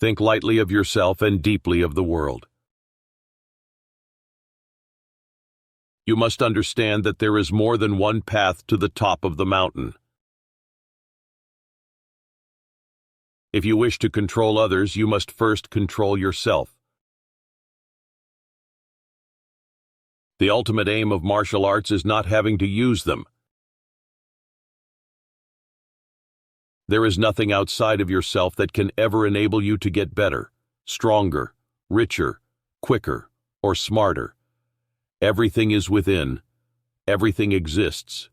Think lightly of yourself and deeply of the world. You must understand that there is more than one path to the top of the mountain. If you wish to control others, you must first control yourself. The ultimate aim of martial arts is not having to use them. There is nothing outside of yourself that can ever enable you to get better, stronger, richer, quicker, or smarter. Everything is within. Everything exists.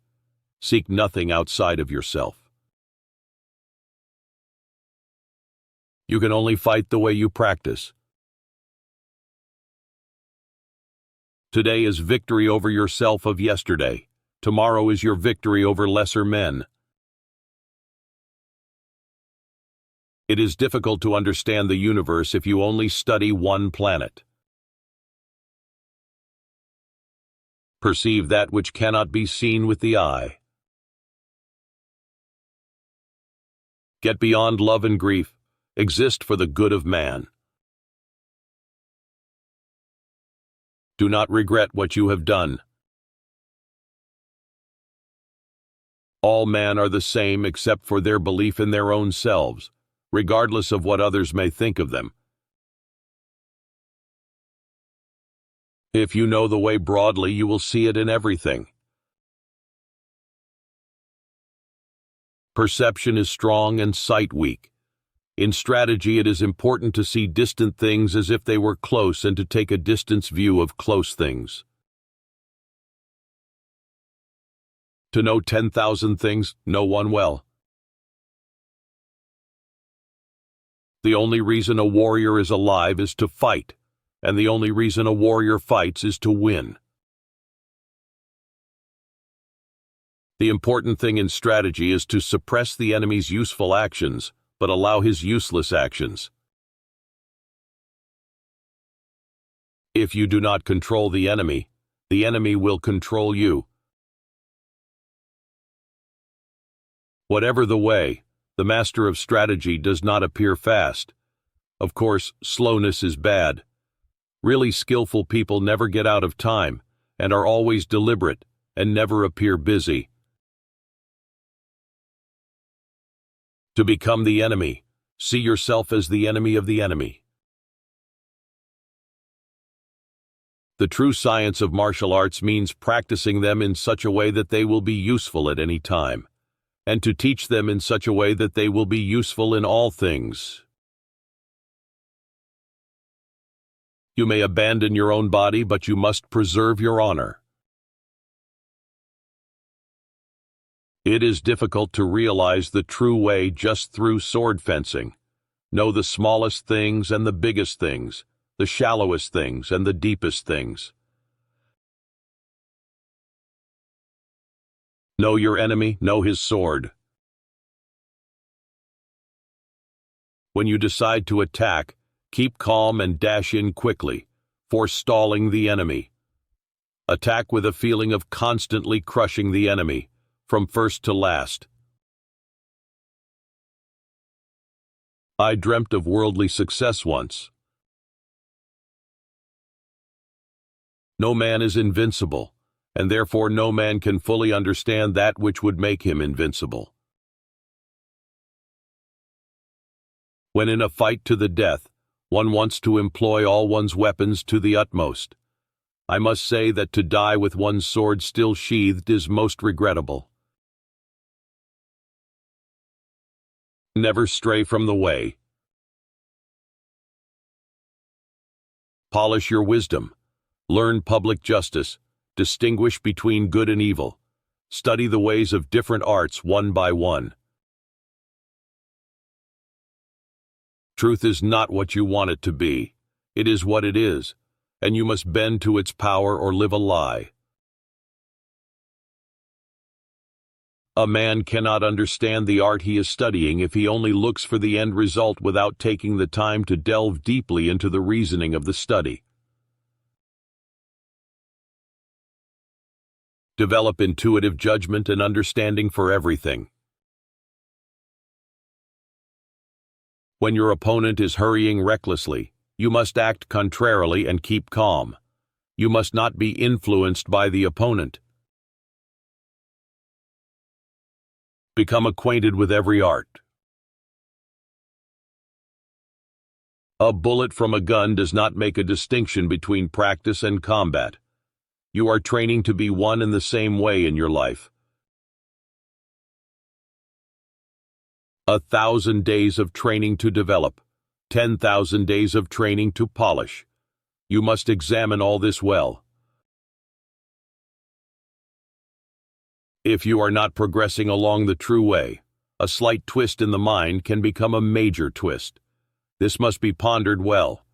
Seek nothing outside of yourself. You can only fight the way you practice. Today is victory over yourself of yesterday. Tomorrow is your victory over lesser men. It is difficult to understand the universe if you only study one planet. Perceive that which cannot be seen with the eye. Get beyond love and grief. Exist for the good of man. Do not regret what you have done. All men are the same except for their belief in their own selves, regardless of what others may think of them. If you know the way broadly, you will see it in everything. Perception is strong and sight weak. In strategy, it is important to see distant things as if they were close and to take a distance view of close things. To know 10,000 things, know one well. The only reason a warrior is alive is to fight, and the only reason a warrior fights is to win. The important thing in strategy is to suppress the enemy's useful actions, but allow his useless actions. If you do not control the enemy will control you. Whatever the way, the master of strategy does not appear fast. Of course, slowness is bad. Really skillful people never get out of time, and are always deliberate, and never appear busy. To become the enemy, see yourself as the enemy of the enemy. The true science of martial arts means practicing them in such a way that they will be useful at any time, and to teach them in such a way that they will be useful in all things. You may abandon your own body, but you must preserve your honor. It is difficult to realize the true way just through sword fencing. Know the smallest things and the biggest things, the shallowest things and the deepest things. Know your enemy, know his sword. When you decide to attack, keep calm and dash in quickly, forestalling the enemy. Attack with a feeling of constantly crushing the enemy, from first to last. I dreamt of worldly success once. No man is invincible, and therefore no man can fully understand that which would make him invincible. When in a fight to the death, one wants to employ all one's weapons to the utmost. I must say that to die with one's sword still sheathed is most regrettable. Never stray from the way. Polish your wisdom. Learn public justice. Distinguish between good and evil. Study the ways of different arts one by one. Truth is not what you want it to be. It is what it is, and you must bend to its power or live a lie. A man cannot understand the art he is studying if he only looks for the end result without taking the time to delve deeply into the reasoning of the study. Develop intuitive judgment and understanding for everything. When your opponent is hurrying recklessly, you must act contrarily and keep calm. You must not be influenced by the opponent. Become acquainted with every art. A bullet from a gun does not make a distinction between practice and combat. You are training to be one in the same way in your life. 1,000 days of training to develop, 10,000 days of training to polish. You must examine all this well. If you are not progressing along the true way, a slight twist in the mind can become a major twist. This must be pondered well.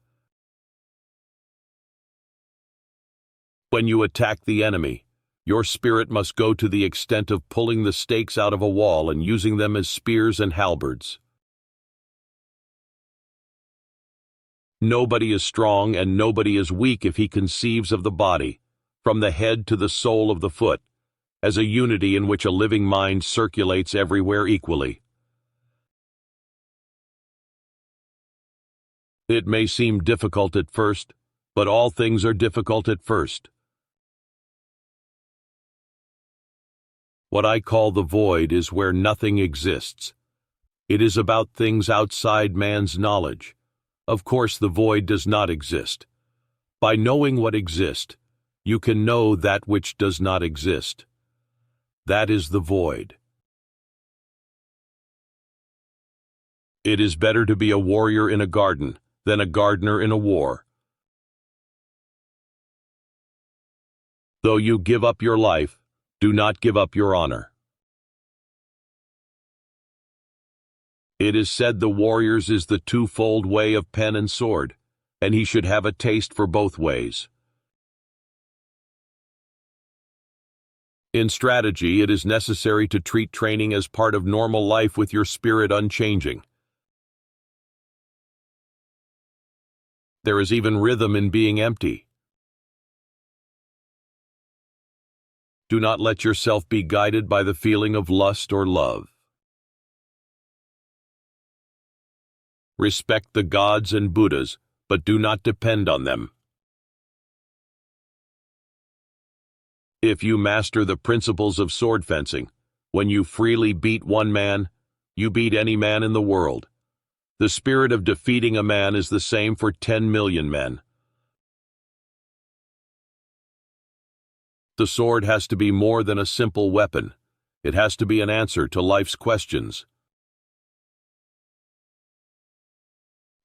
When you attack the enemy, your spirit must go to the extent of pulling the stakes out of a wall and using them as spears and halberds. Nobody is strong and nobody is weak if he conceives of the body, from the head to the sole of the foot, as a unity in which a living mind circulates everywhere equally. It may seem difficult at first, but all things are difficult at first. What I call the void is where nothing exists. It is about things outside man's knowledge. Of course, the void does not exist. By knowing what exists, you can know that which does not exist. That is the void. It is better to be a warrior in a garden than a gardener in a war. Though you give up your life, do not give up your honor. It is said the warrior's is the twofold way of pen and sword, and he should have a taste for both ways. In strategy, it is necessary to treat training as part of normal life with your spirit unchanging. There is even rhythm in being empty. Do not let yourself be guided by the feeling of lust or love. Respect the gods and Buddhas, but do not depend on them. If you master the principles of sword fencing, when you freely beat one man, you beat any man in the world. The spirit of defeating a man is the same for 10 million men. The sword has to be more than a simple weapon. It has to be an answer to life's questions.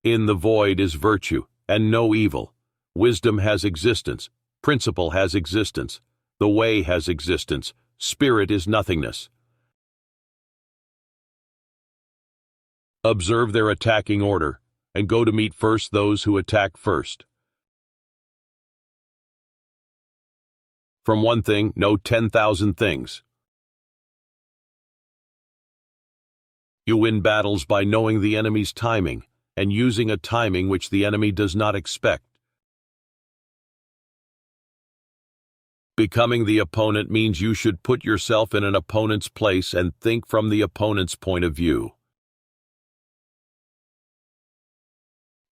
In the void is virtue, and no evil. Wisdom has existence. Principle has existence. The way has existence. Spirit is nothingness. Observe their attacking order, and go to meet first those who attack first. From one thing, know 10,000 things. You win battles by knowing the enemy's timing, and using a timing which the enemy does not expect. Becoming the opponent means you should put yourself in an opponent's place and think from the opponent's point of view.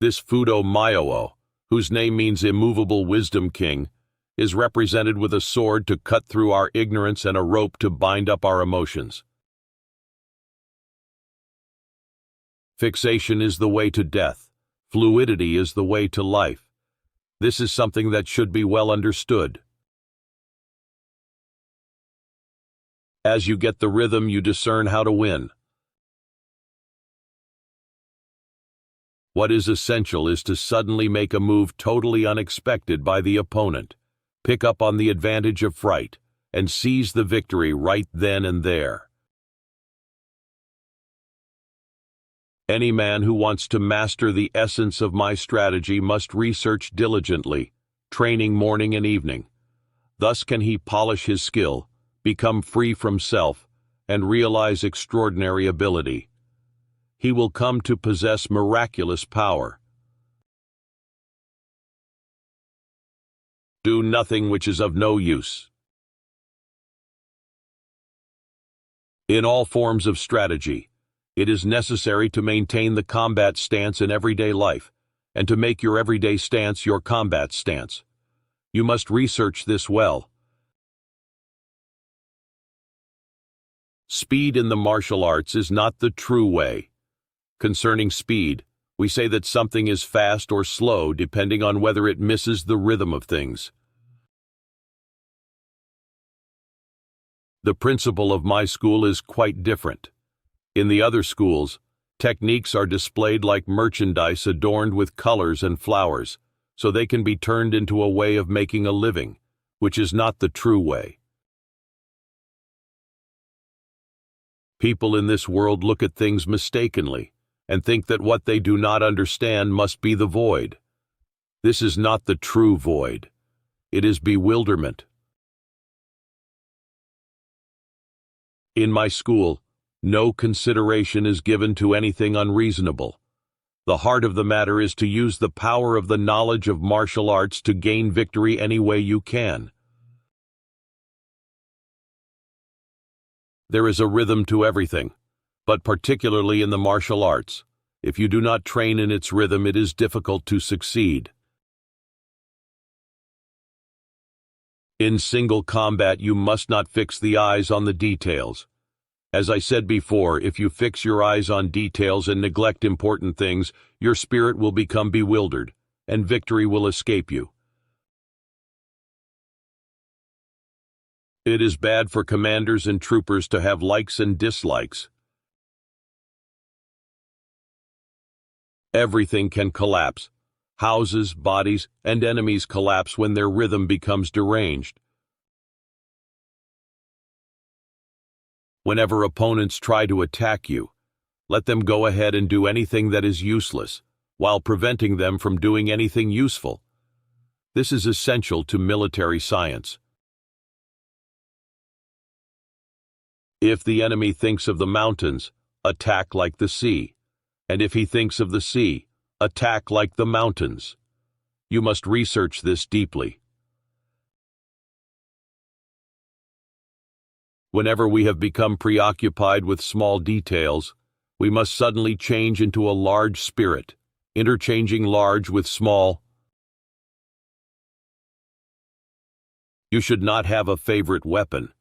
This Fudo Myowo, whose name means immovable wisdom king, is represented with a sword to cut through our ignorance and a rope to bind up our emotions. Fixation is the way to death. Fluidity is the way to life. This is something that should be well understood. As you get the rhythm, you discern how to win. What is essential is to suddenly make a move totally unexpected by the opponent, pick up on the advantage of fright, and seize the victory right then and there. Any man who wants to master the essence of my strategy must research diligently, training morning and evening. Thus can he polish his skill, become free from self, and realize extraordinary ability. He will come to possess miraculous power. Do nothing which is of no use. In all forms of strategy, It is necessary to maintain the combat stance in everyday life, and to make your everyday stance your combat stance. You must research this well. Speed in the martial arts is not the true way. Concerning speed, we say that something is fast or slow depending on whether it misses the rhythm of things. The principle of my school is quite different. In the other schools, techniques are displayed like merchandise adorned with colors and flowers, so they can be turned into a way of making a living, which is not the true way. People in this world look at things mistakenly and think that what they do not understand must be the void. This is not the true void. It is bewilderment. In my school, no consideration is given to anything unreasonable. The heart of the matter is to use the power of the knowledge of martial arts to gain victory any way you can. There is a rhythm to everything, but particularly in the martial arts. If you do not train in its rhythm, it is difficult to succeed. In single combat, you must not fix the eyes on the details. As I said before, if you fix your eyes on details and neglect important things, your spirit will become bewildered, and victory will escape you. It is bad for commanders and troopers to have likes and dislikes. Everything can collapse. Houses, bodies, and enemies collapse when their rhythm becomes deranged. Whenever opponents try to attack you, let them go ahead and do anything that is useless, while preventing them from doing anything useful. This is essential to military science. If the enemy thinks of the mountains, attack like the sea, and if he thinks of the sea, attack like the mountains. You must research this deeply. Whenever we have become preoccupied with small details, we must suddenly change into a large spirit, interchanging large with small. You should not have a favorite weapon.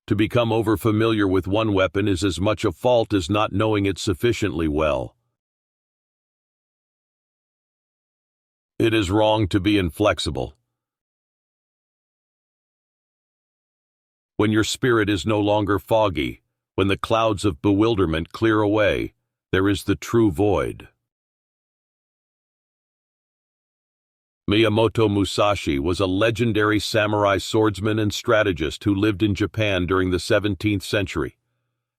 To become overfamiliar with one weapon is as much a fault as not knowing it sufficiently well. It is wrong to be inflexible. When your spirit is no longer foggy, when the clouds of bewilderment clear away, there is the true void. Miyamoto Musashi was a legendary samurai swordsman and strategist who lived in Japan during the 17th century.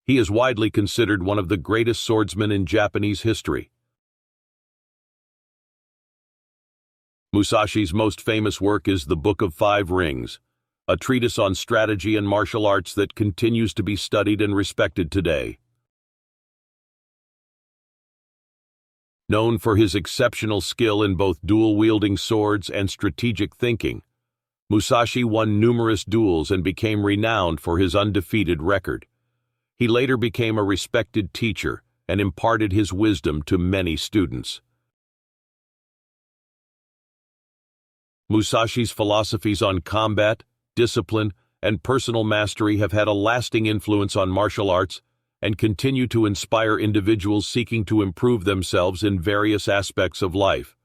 He is widely considered one of the greatest swordsmen in Japanese history. Musashi's most famous work is The Book of Five Rings, a treatise on strategy and martial arts that continues to be studied and respected today. Known for his exceptional skill in both dual-wielding swords and strategic thinking, Musashi won numerous duels and became renowned for his undefeated record. He later became a respected teacher and imparted his wisdom to many students. Musashi's philosophies on combat, discipline, and personal mastery have had a lasting influence on martial arts and continue to inspire individuals seeking to improve themselves in various aspects of life.